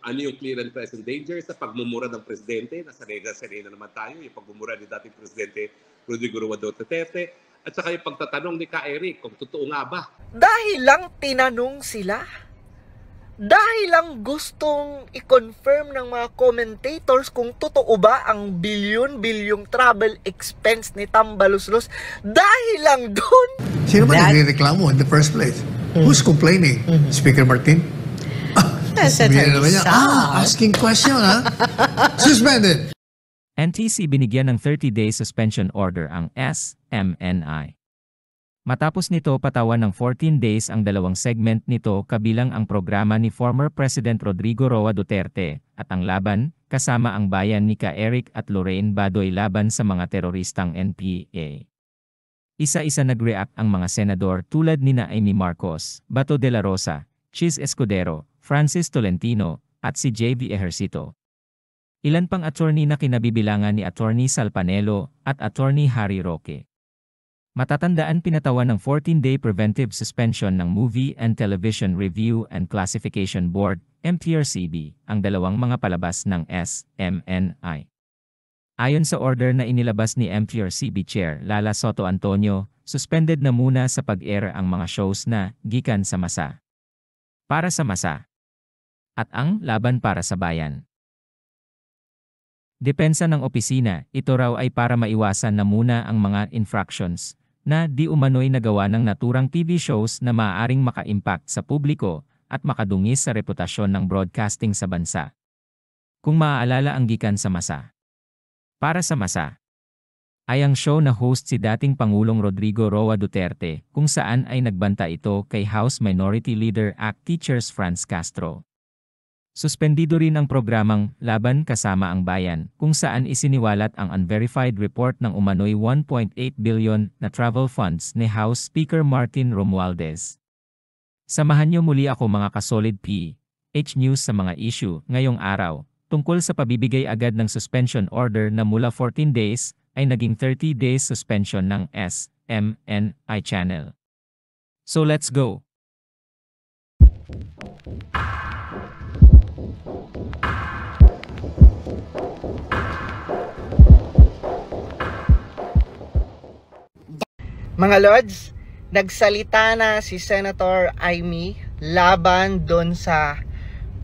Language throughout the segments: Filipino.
ano yung clear and present danger sa pagmumura ng presidente, nasa sanay na naman tayo, yung pagmumura ni dating presidente Rodrigo Roa Duterte, at saka yung pagtatanong ni Ka Eric kung totoo nga ba. Dahil lang tinanong sila, dahil lang gustong i-confirm ng mga commentators kung totoo ba ang bilyon-bilyong travel expense ni Tambaluslos, dahil lang doon. Sino ba nagreklamo in the first place? Who's complaining? Speaker Martin? Asking question, ha? Suspended. NTC binigyan ng 30-day suspension order ang SMNI. Matapos nito patawan ng 14 days ang dalawang segment nito kabilang ang programa ni former President Rodrigo Roa Duterte at ang laban kasama ang bayan ni Ka Eric at Lorraine Badoy laban sa mga teroristang NPA. Isa-isa nag-react ang mga senador tulad nina Amy Marcos, Bato de la Rosa, Chis Escudero, Francis Tolentino, at si JV Ejercito. Ilan pang attorney na kinabibilangan ni Attorney Salpanelo at Attorney Harry Roque. Matatandaan pinatawan ng 14-day preventive suspension ng Movie and Television Review and Classification Board, MTRCB, ang dalawang mga palabas ng SMNI. Ayon sa order na inilabas ni MTRCB Chair Lala Soto Antonio, suspended na muna sa pag-air ang mga shows na gikan sa masa, para sa masa, at ang laban para sa bayan. Depensa ng opisina, ito raw ay para maiwasan na muna ang mga infractions na di umano'y nagawa ng naturang TV shows na maaaring maka-impact sa publiko at makadungis sa reputasyon ng broadcasting sa bansa. Kung maaalala ang gikan sa masa, para sa masa, ay ang show na host si dating Pangulong Rodrigo Roa Duterte kung saan ay nagbanta ito kay House Minority Leader ACT Teachers Franz Castro. Suspendido rin ang programang Laban Kasama ang Bayan kung saan isiniwalat ang unverified report ng umano'y 1.8 billion na travel funds ni House Speaker Martin Romualdez. Samahan niyo muli ako mga kasolid PH News sa mga issue ngayong araw tungkol sa pabibigay agad ng suspension order na mula 14 days ay naging 30 days suspension ng SMNI channel. So let's go! Mga Lods, nagsalita na si Senator Amy laban doon sa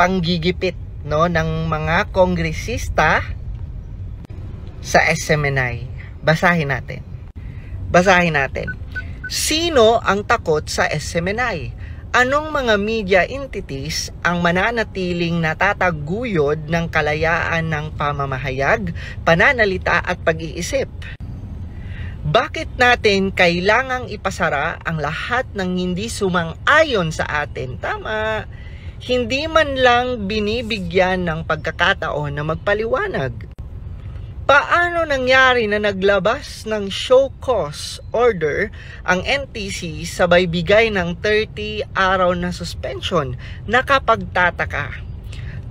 panggigipit ng mga kongresista sa SMNI. Basahin natin. Sino ang takot sa SMNI? Anong mga media entities ang mananatiling natataguyod ng kalayaan ng pamamahayag, pananalita at pag-iisip? Bakit natin kailangang ipasara ang lahat ng hindi sumang-ayon sa atin? Tama, hindi man lang binibigyan ng pagkakataon na magpaliwanag. Paano nangyari na naglabas ng show cause order ang NTC sabay bigay ng 30 araw na suspension? Nakapagtataka.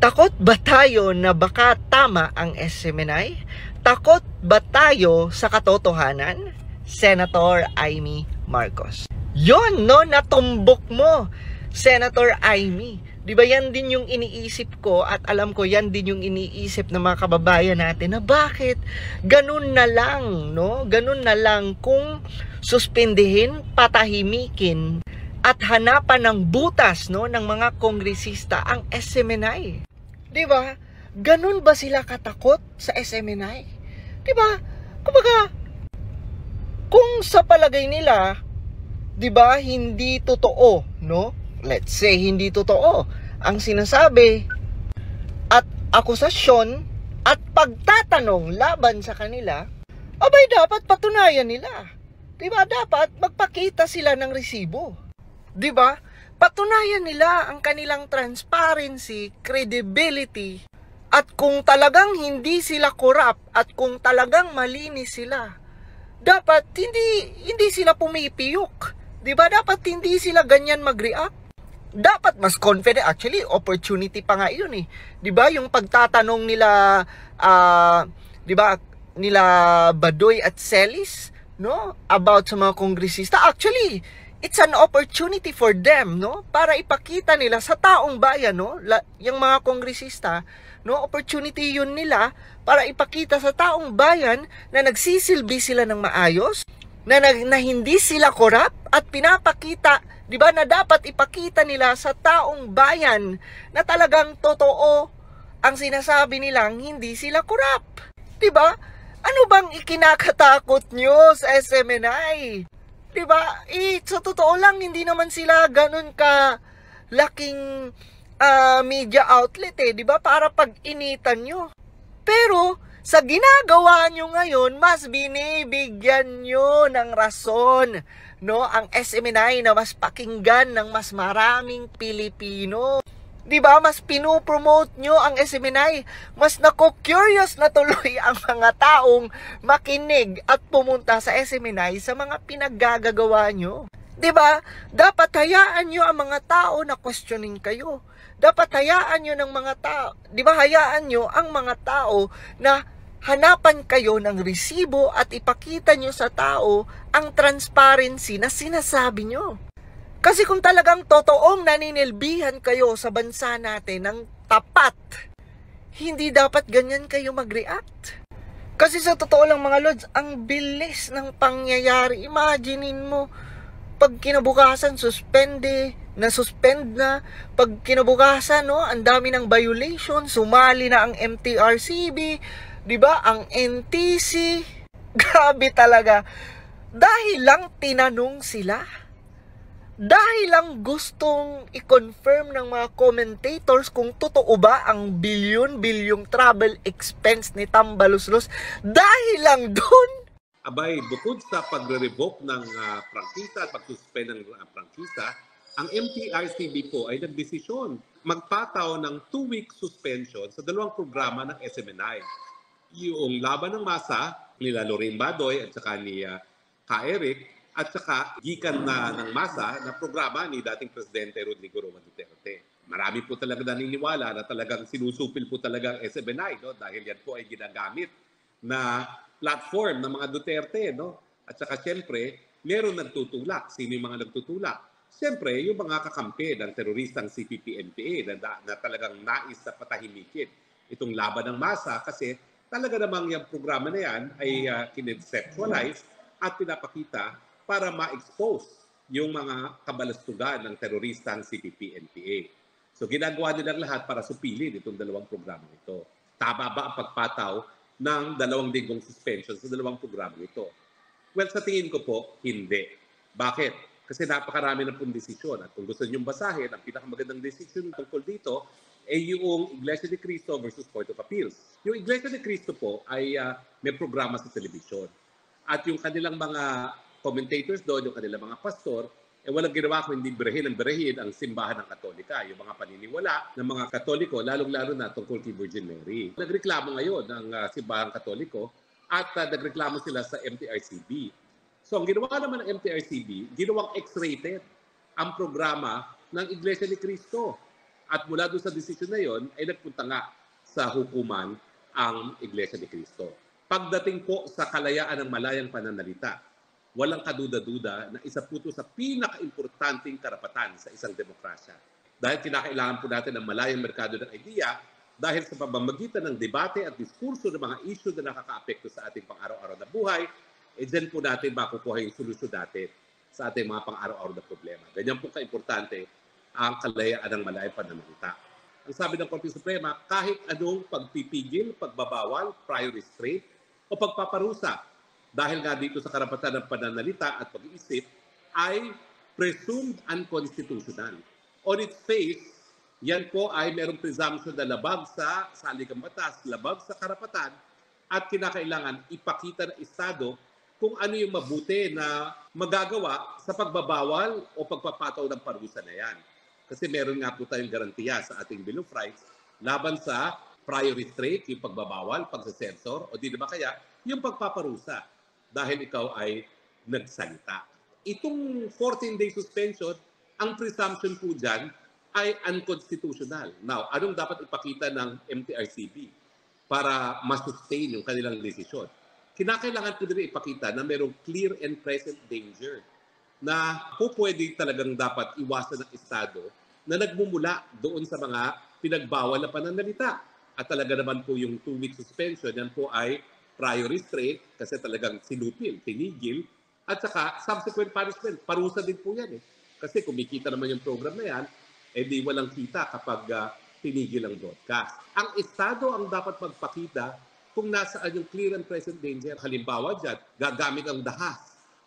Takot ba tayo na baka tama ang SMNI? Takot ba tayo sa katotohanan? Senator Amy Marcos. Yon, natumbok mo, Senator Amy. Di ba yan din yung iniisip ko at alam ko yan din yung iniisip ng mga kababayan natin na bakit ganun na lang, Ganun na lang kung suspindihin, patahimikin at hanapan ng butas, ng mga kongresista ang SMNI. Di ba? Ganun ba sila katakot sa SMNI? Diba? Kumbaga, kung sa palagay nila, diba, hindi totoo, Let's say, hindi totoo ang sinasabi at akusasyon at pagtatanong laban sa kanila, abay dapat patunayan nila. Diba? Dapat magpakita sila ng resibo. Diba? Patunayan nila ang kanilang transparency, credibility, at kung talagang hindi sila corrupt at kung talagang malinis sila, dapat hindi sila pumipiyok. 'Di ba? Dapat hindi sila ganyan mag-react. Dapat mas confident. Actually, opportunity pa nga 'yun eh. 'Di ba? Yung pagtatanong nila 'di ba? Nila Badoy at Celis, about sa mga kongresista. Actually, it's an opportunity for them, no? Para ipakita nila sa taong bayan, no? Yung mga kongresista, no? Opportunity yun nila para ipakita sa taong bayan na nagsisilbi sila ng maayos, na hindi sila korap, at pinapakita, di ba, na dapat ipakita nila sa taong bayan na talagang totoo ang sinasabi nilang hindi sila korap. Di ba? Ano bang ikinakatakot nyo sa SMNI? Diba? Sa totoo lang, hindi naman sila ganun ka laking media outlet diba? Para pag-initan nyo. Pero, sa ginagawa nyo ngayon, mas binibigyan nyo ng rason, no? Ang SMNI na mas pakinggan ng mas maraming Pilipino. Diba? Mas pinopromote nyo ang SMNI. Mas nako-curious na tuloy ang mga taong makinig at pumunta sa SMNI sa mga pinaggagawa nyo. Diba? Dapat hayaan nyo ang mga tao na questioning kayo. Dapat hayaan nyo ng mga tao. Diba? Hayaan nyo ang mga tao na hanapan kayo ng resibo at ipakita nyo sa tao ang transparency na sinasabi nyo. Kasi kung talagang totoong naninilbihan kayo sa bansa natin ng tapat, hindi dapat ganyan kayo mag-react. Kasi sa totoo lang mga Lods, ang bilis ng pangyayari. Imaginein mo, pag kinabukasan, suspend na. Pag kinabukasan, no, ang dami ng violation, sumali na ang MTRCB, di ba, ang NTC. Grabe talaga. Dahil lang tinanong sila. Dahil lang gustong i-confirm ng mga commentators kung totoo ba ang bilyon-bilyong travel expense ni Tambaluslos. Dahil lang dun. Abay, bukod sa pagre-revoke ng prangkisa at pag-suspend ng prangkisa, ang MTRCB po ay nagdesisyon magpataw ng 2-week suspension sa dalawang programa ng SMNI. Yung Laban ng Masa, nila Lorraine Badoy at saka ni Ka Eric, at saka gikan na ng masa na programa ni dating Presidente Rodrigo Roa Duterte. Marami po talaga naniniwala na talagang sinusupil po talaga ang SMNI, no? Dahil yan po ay ginagamit na platform ng mga Duterte. No? At saka siyempre, meron nagtutulak. Sino yung mga nagtutulak? Siyempre, yung mga kakampi ng teroristang CPP-NPA na talagang nais na patahimikin itong laban ng masa kasi talaga namang yung programa na yan ay kinonceptualize at pinapakita para ma-expose yung mga kabalastugan ng teroristang CPP-NPA. So ginagawa nilang lahat para supilin itong dalawang programa ito. Tama ba ang pagpataw ng 2 linggong suspension sa dalawang programa ito? Well, sa tingin ko po, hindi. Bakit? Kasi napakarami na pong desisyon. At kung gusto niyong basahin, ang pinakamagandang desisyon tungkol dito ay yung Iglesia ni Cristo versus Court of Appeals. Yung Iglesia ni Cristo po ay may programa sa telebisyon. At yung kanilang mga commentators doon, yung kanilang mga pastor, walang ginawa kundi berehin ang simbahan ng Katolika, yung mga paniniwala ng mga Katoliko, lalong-lalo na tungkol kay Virgin Mary. Nagreklamo ngayon ng simbahan Katoliko at nagreklamo sila sa MTRCB. So ang ginawa naman ng MTRCB, ginawang X-rated ang programa ng Iglesia ni Cristo. At mula doon sa desisyon na yon, ay nagpunta nga sa hukuman ang Iglesia ni Cristo. Pagdating po sa kalayaan ng malayang pananalita, walang kaduda-duda na isa po ito sa pinaka-importanting karapatan sa isang demokrasya. Dahil kinakailangan po natin ng malayang merkado ng idea dahil sa pamamagitan ng debate at diskurso ng mga issue na nakaka-apekto sa ating pang-araw-araw na buhay, dyan po natin makukuha yung solusyon natin sa ating mga pang-araw-araw na problema. Ganyan po ka-importante ang kalayaan ng malayang pananalita. Ang sabi ng Korte Suprema, kahit anong pagpipigil, pagbabawal, prior restraint, o pagpaparusa dahil nga dito sa karapatan ng pananalita at pag-iisip ay presumed unconstitutional. On its face, yan po ay mayroong presumption na labag sa saligang batas, labag sa karapatan at kinakailangan ipakita ng Estado kung ano yung mabuti na magagawa sa pagbabawal o pagpapataw ng parusa na yan. Kasi meron nga po tayong garantiya sa ating Bill of Rights laban sa prior restraint, yung pagbabawal, pagsasensor, o di ba kaya yung pagpaparusa dahil ikaw ay nagsalita. Itong 14-day suspension, ang presumption po dyan ay unconstitutional. Now, anong dapat ipakita ng MTRCB para ma-sustain yung kanilang desisyon? Kinakailangan po din ipakita na mayroong clear and present danger na pwede talagang dapat iwasan ng Estado na nagmumula doon sa mga pinagbawal na pananalita. At talaga naman po yung 2-week suspension, yan po ay prior restraint kasi talagang sinupil, tinigil, at saka subsequent punishment, parusa din po yan. Kasi kumikita naman yung program na yan, di walang kita kapag tinigil ang broadcast. Ang Estado ang dapat magpakita kung nasaan yung clear and present danger. Halimbawa dyan, gagamit ang dahas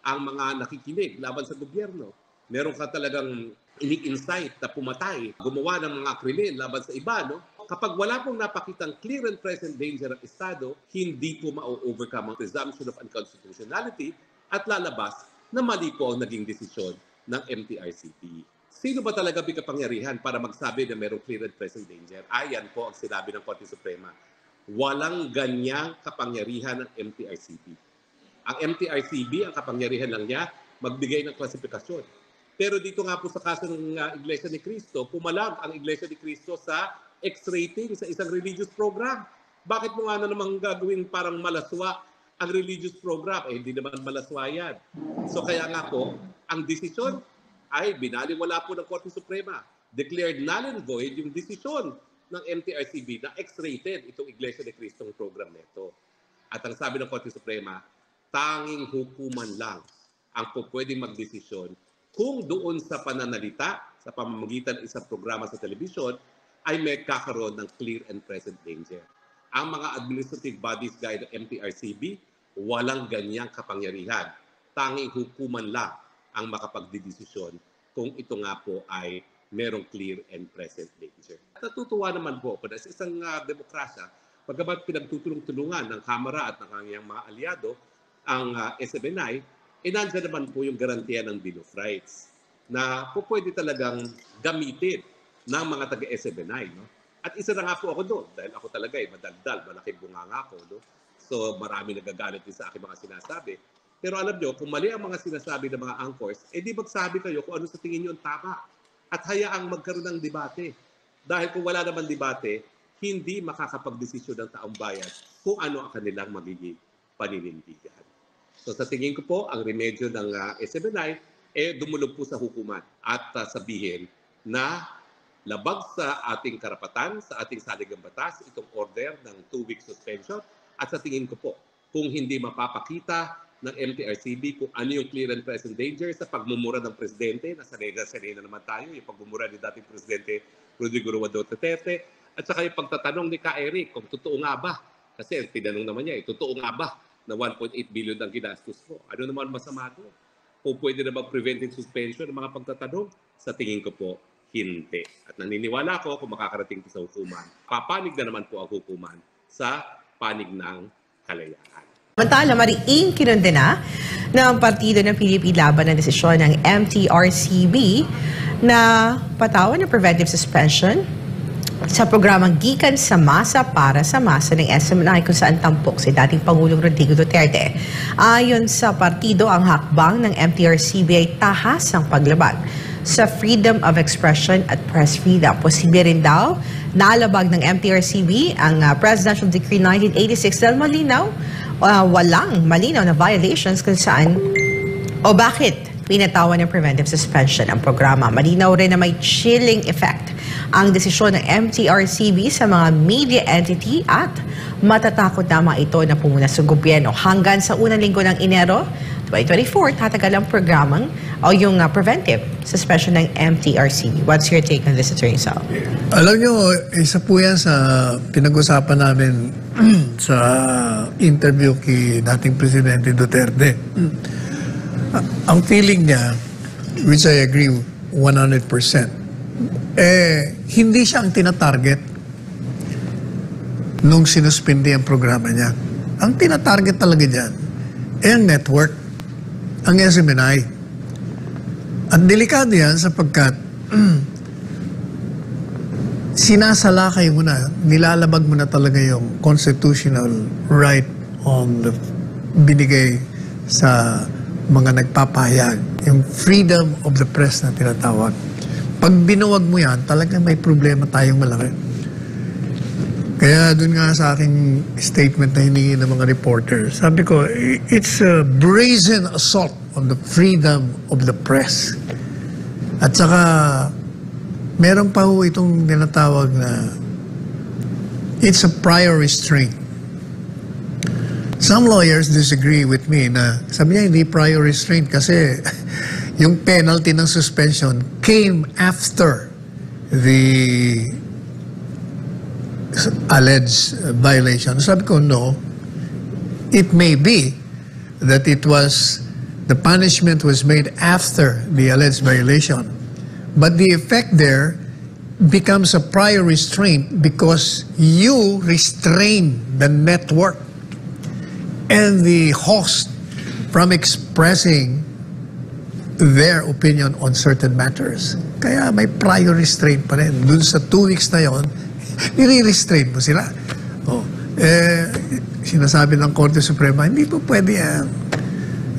ang mga nakikinig laban sa gobyerno. Meron ka talagang ini-incite na pumatay, gumawa ng mga krimen laban sa iba, no? Kapag wala pong napakitang clear and present danger ang Estado, hindi po ma-overcome ang presumption of unconstitutionality at lalabas na mali po ang naging desisyon ng MTRCB. Sino ba talaga may kapangyarihan para magsabi na mayroong clear and present danger? Ayan po ang sinabi ng Korte Suprema. Walang ganyang kapangyarihan ng MTRCB. Ang MTRCB, ang kapangyarihan lang niya, magbigay ng klasifikasyon. Pero dito nga po sa kaso ng Iglesia ni Cristo, pumalag ang Iglesia ni Cristo sa X-rating sa isang religious program. Bakit mo nga na namang gagawin parang malaswa ang religious program? Hindi naman malaswa yan. So kaya nga po, ang desisyon ay binaliwala po ng Korte Suprema. Declared null and void yung desisyon ng MTRCB na X-rated itong Iglesia ni Cristo program nito. At ang sabi ng Korte Suprema, tanging hukuman lang ang pwedeng magdesisyon kung doon sa pananalita, sa pamamagitan ng isang programa sa telebisyon, ay may kakaroon ng clear and present danger. Ang mga administrative bodies gaya ng MTRCB, walang ganyang kapangyarihan. Tanging hukuman lang ang makapagdidesisyon kung ito nga po ay merong clear and present danger. Natutuwa naman po ako na sa isang demokrasya, pagkabat pinagtutulong-tulungan ng Kamara at ng kanyang mga aliado, ang SMNI, nandiyan naman po yung garantiya ng Bill of Rights na po pwede talagang gamitin ng mga taga-SMNI. No? At isa na nga po ako doon dahil ako talaga madaldal, malaki bunganga ko. No? So marami nagagalit din sa aking mga sinasabi. Pero alam nyo, kung mali ang mga sinasabi ng mga anchors, di magsabi kayo kung ano sa tingin nyo ang tama. At hayaang magkaroon ng debate. Dahil kung wala naman debate, hindi makakapagdesisyon ng taong bayan kung ano ang kanilang magiging paninindigan. So sa tingin ko po, ang remedyo ng SMNI dumulog po sa hukuman at sabihin na labag sa ating karapatan, sa ating saligang batas, itong order ng 2-week suspension. At sa tingin ko po, kung hindi mapapakita ng MTRCB kung ano yung clear and present danger sa pagmumura ng presidente, sanay na naman tayo, yung pagmumura ni dating presidente Rodrigo Roa Duterte, at saka yung pagtatanong ni Ka Eric kung totoo nga ba, kasi tinanong naman niya, totoo nga ba na 1.8 billion ang ginastos mo? Ano naman masama doon? O pwede na mag-preventive suspension ng mga pagtatanong? Sa tingin ko po, hindi. At naniniwala ko kung makakarating ito sa hukuman, papanig na naman po ang hukuman sa panig ng kalayaan. Samantala, mariing kinundena ng partido ng PDP laban ng desisyon ng MTRCB na patawan ng preventive suspension sa programang Gikan sa Masa para sa Masa ng SMNI kung saan tampok si dating Pangulong Rodrigo Duterte. Ayon sa partido, ang hakbang ng MTRCB ay tahasang paglaban sa freedom of expression at press freedom. Posible rin daw nalabag ng MTRCB ang Presidential Decree 1986 dahil walang malinaw na violations kung saan o bakit pinatawan ng preventive suspension ang programa. Malinaw rin na may chilling effect ang desisyon ng MTRCB sa mga media entity at matatakot naman ito na pumuna sa gobyerno. Hanggang sa unang linggo ng Enero 2024, tatagal ang programang o yung preventive suspension ng MTRCB. What's your take on this, Attorney Sal? Alam nyo, isa po yan sa pinag-usapan namin sa interview kay dating Presidente Duterte. Ang feeling niya, which I agree 100%, hindi siya ang tinatarget nung sinuspindi ang programa niya. Ang tinatarget talaga dyan ang network, ang SMNI. At delikado yan sapagkat sinasalakay mo na, nilalabag mo na talaga yung constitutional right on the binigay sa mga nagpapahayag, yung freedom of the press na tinatawag. Pag binuwag mo yan, talagang may problema tayong malaki. Kaya dun nga sa aking statement na hiningi ng mga reporter, sabi ko, it's a brazen assault on the freedom of the press. At saka, meron pa ho itong tinatawag na it's a prior restraint. Some lawyers disagree with me na sabi niya hindi prior restraint kasi yung penalty ng suspension came after the alleged violation. Sabi ko, no. It may be that the punishment was made after the alleged violation. But the effect there becomes a prior restraint because you restrain the network and the host from expressing their opinion on certain matters. Kaya may prior restraint pa rin. Dun sa 2 weeks na yon, nire-restrain mo sila. Sinasabi ng Korte Suprema, hindi po pwede yan.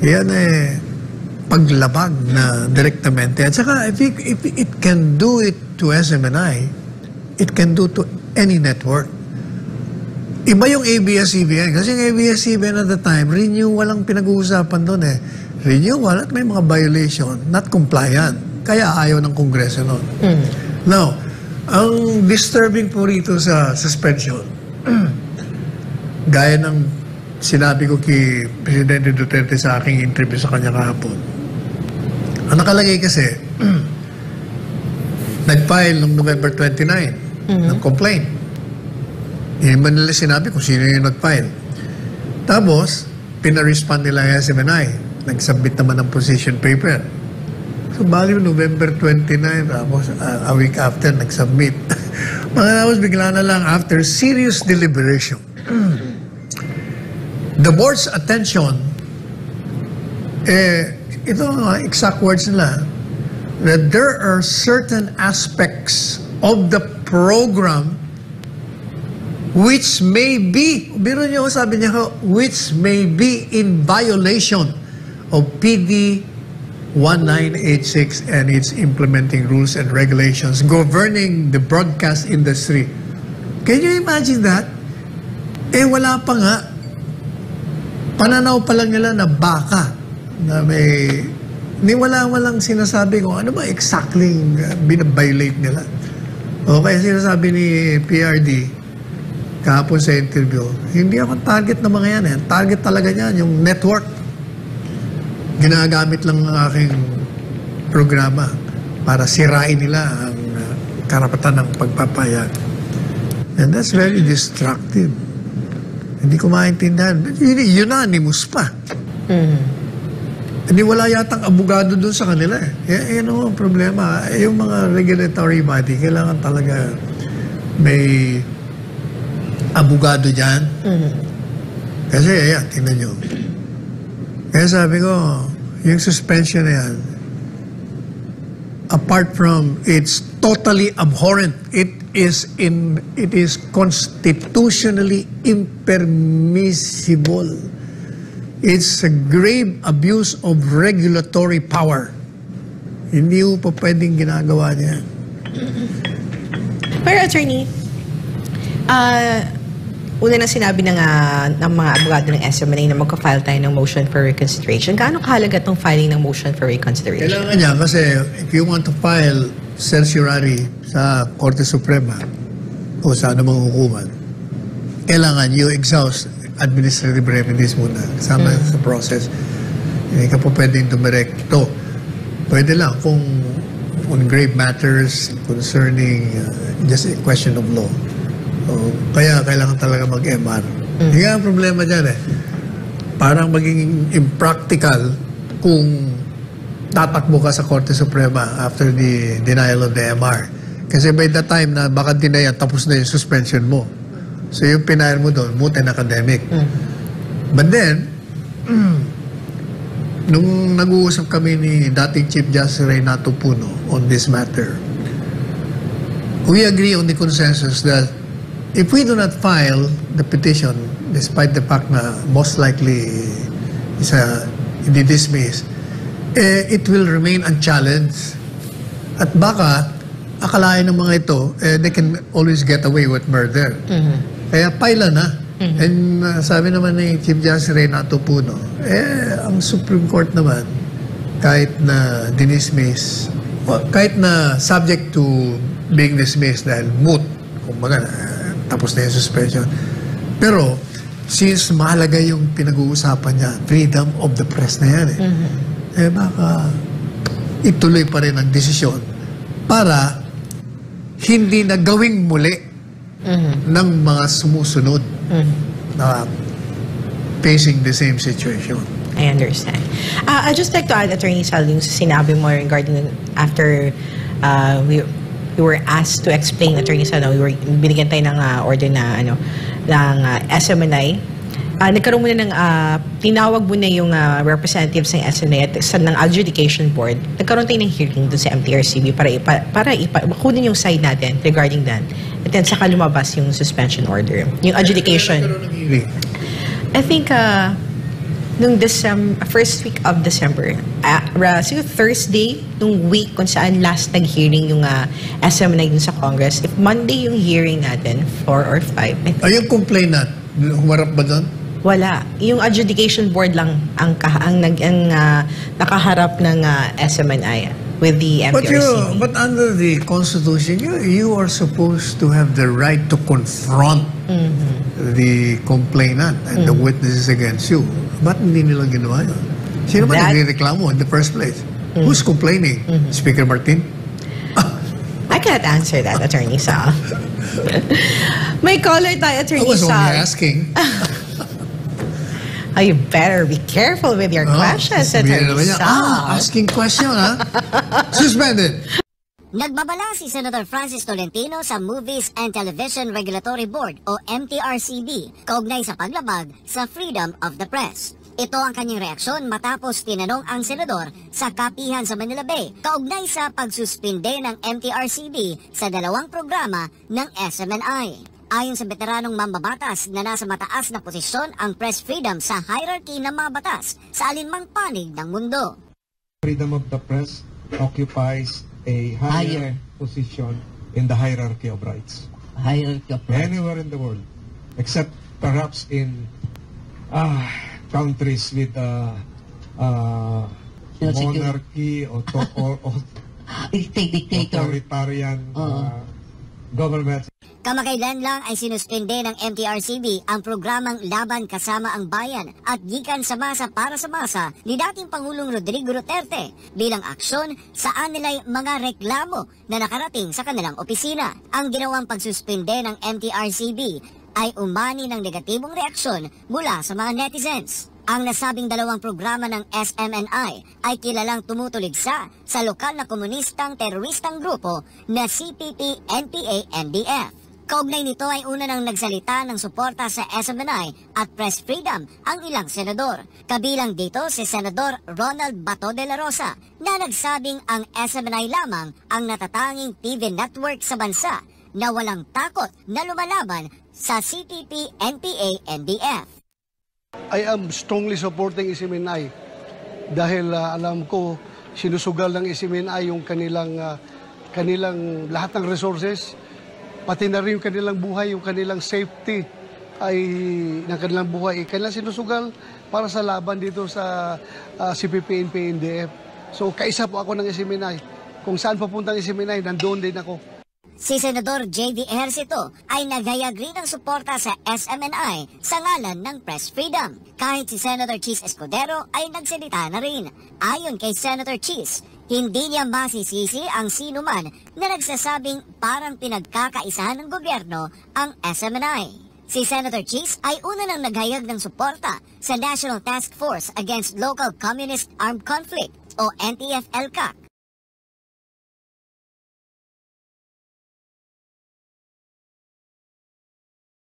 Yan paglabag na direktamente. At saka, if it can do it to SMNI, it can do to any network. Iba yung ABS-CBN. Kasi yung ABS-CBN at the time, renewal ang pinag-uusapan doon Renewal at may mga violation, not compliant. Kaya ayaw ng Kongreso noon. Now, ang disturbing po rito sa suspension, gaya ng sinabi ko kay Presidente Duterte sa aking interview sa kanya kahapon, ang nakalagay kasi, nag-file noong November 29 ng complaint. Hindi man nila sinabi kung sino yung nag-file. Tapos, pinarespond nila yung SMNI. Nag-submit naman ng position paper. So, bali November 29, tapos a week after, nag-submit. Tapos bigla na lang, after serious deliberation, the board's attention, ito ang exact words nila, that there are certain aspects of the program which may be, biro niyo, sabi niya, which may be in violation of PD 1986 and its implementing rules and regulations governing the broadcast industry. Can you imagine that? Wala pa nga. Pananaw pa lang nila na baka na may walang sinasabi kung ano ba exactly binabiolate nila. O kaya sinasabi ni PRD kahapon sa interview, hindi ako target ng mga yan. Target talaga niyan, yung network. Ginagamit lang ng aking programa para sirain nila ang karapatan ng pagpapayag. And that's very destructive. Hindi ko maintindihan. Unanimous pa. Hindi wala yatang abogado doon sa kanila. Yan ang problema. Yung mga regulatory body, kailangan talaga may abogado dyan. Kasi, ayan, tingnan nyo. Kaya sabi ko, yung suspension na yan, apart from it's totally abhorrent, it is constitutionally impermissible. It's a grave abuse of regulatory power. Hindi mo pa pwedeng ginagawa niya. Pero attorney, una na sinabi ng mga abogado ng SMNA na magka-file tayo ng motion for reconsideration. Gaano kahalaga itong filing ng motion for reconsideration? Kailangan niya kasi if you want to file certiorari sa Korte Suprema o sa anumang hukuman, kailangan you exhaust administrative remedies muna kasama sa process. Hindi ka po pwedeng dumirekto. Pwede lang kung on grave matters concerning just a question of law. Kaya kailangan talaga mag-MR. Hindi nga ang problema dyan Parang maging impractical kung tatakbo ka sa Korte Suprema after the denial of the MR. Kasi by the time na baka dinayan, tapos na yung suspension mo. So yung pinahir mo doon, moot and academic. But then, nung nag-uusap kami ni dating Chief Justice Renato Puno on this matter, we agree on the consensus that if we do not file the petition, despite the fact na most likely is hindi dismissed, it will remain unchallenged. At baka, akalain ng mga ito, they can always get away with murder. Kaya paila na. And sabi naman ni Chief Justice Renato Puno, ang Supreme Court naman, kahit na dinismiss, kahit na subject to being dismissed dahil moot, kumbaga, tapos na yung suspension. Pero, since mahalaga yung pinag-uusapan niya, freedom of the press na yan baka ituloy pa rin ang desisyon para hindi na gawing muli ng mga sumusunod na facing the same situation. I understand. I'd just like to add, Attorney Sal, yung sinabi mo regarding after we were asked to explain, Attorney Sal, binigyan tayo ng order na ng SMNI. Nagkaroon muna ng tinawag muna yung representatives ng SMNI at ng adjudication board. Nagkaroon tayo ng hearing doon sa MTRCB para kunin yung side natin regarding that. At then saka lumabas yung suspension order. Yung adjudication. I think nung first week of December, siguro Thursday, nung week kung saan last nag-hearing yung SMNI dun sa Congress, if Monday yung hearing natin, 4 or 5. Yung complainant, humarap ba doon? Wala. Yung adjudication board lang ang nakaharap ng SMNI with the MTRCB. But under the Constitution, you are supposed to have the right to confront the complainant and the witnesses against you. Ba't hindi nila ginawa yun? Sino ba nagre-reklamo in the first place? Who's complaining? Speaker Martin? I can't answer that, Attorney Sal. May caller tayo, Attorney Sal. I was only asking. You better be careful with your questions, Attorney Sal. Asking question, ha? Suspended. Nagbabala si Senator Francis Tolentino sa Movies and Television Regulatory Board o MTRCB kaugnay sa paglabag sa freedom of the press. Ito ang kanyang reaksyon matapos tinanong ang senador sa kapihan sa Manila Bay kaugnay sa pagsuspinde ng MTRCB sa 2 programa ng SMNI. Ayon sa veteranong mambabatas na nasa mataas na posisyon ang press freedom sa hierarchy ng mga batas sa alinmang panig ng mundo. Freedom of the press occupies a higher position in the hierarchy of rights. Hierarchy of rights. Anywhere in the world, except perhaps in countries with monarchy or authoritarian governments. Kamakailan lang ay sinuspende ng MTRCB ang programang Laban Kasama ang Bayan at Gikan sa Masa para sa Masa ni dating Pangulong Rodrigo Duterte bilang aksyon sa anilay mga reklamo na nakarating sa kanilang opisina. Ang ginawang pagsuspende ng MTRCB ay umani ng negatibong reaksyon mula sa mga netizens. Ang nasabing 2 programa ng SMNI ay kilalang tumutuligsa sa lokal na komunistang teroristang grupo na CPP, NPA, NDF. Kaugnay nito ay una nang nagsalita ng suporta sa SMNI at press freedom ang ilang senador. Kabilang dito si Senador Ronald Bato de la Rosa na nagsabing ang SMNI lamang ang natatanging TV network sa bansa na walang takot na lumalaban sa CPP, NPA, NDF. I am strongly supporting SMNI dahil alam ko sinusugal ng SMNI yung kanilang lahat ng resources, pati na rin yung kanilang buhay, yung kanilang safety ng kanilang buhay. Kanilang sinusugal para sa laban dito sa CPP, NPA, NDF. So kaisa po ako ng SMNI. Kung saan papuntang SMNI, nandoon din ako. Si Senador J.D. Ejercito ay naghayag rin ng suporta sa SMNI sa ngalan ng press freedom. Kahit si Senator Chis Escudero ay nagsalita na rin. Ayon kay Senator Chis, hindi niya masisisi ang sinuman na nagsasabing parang pinagkakaisahan ng gobyerno ang SMNI. Si Senator Chis ay una nang naghayag ng suporta sa National Task Force Against Local Communist Armed Conflict o NTF-ELCAC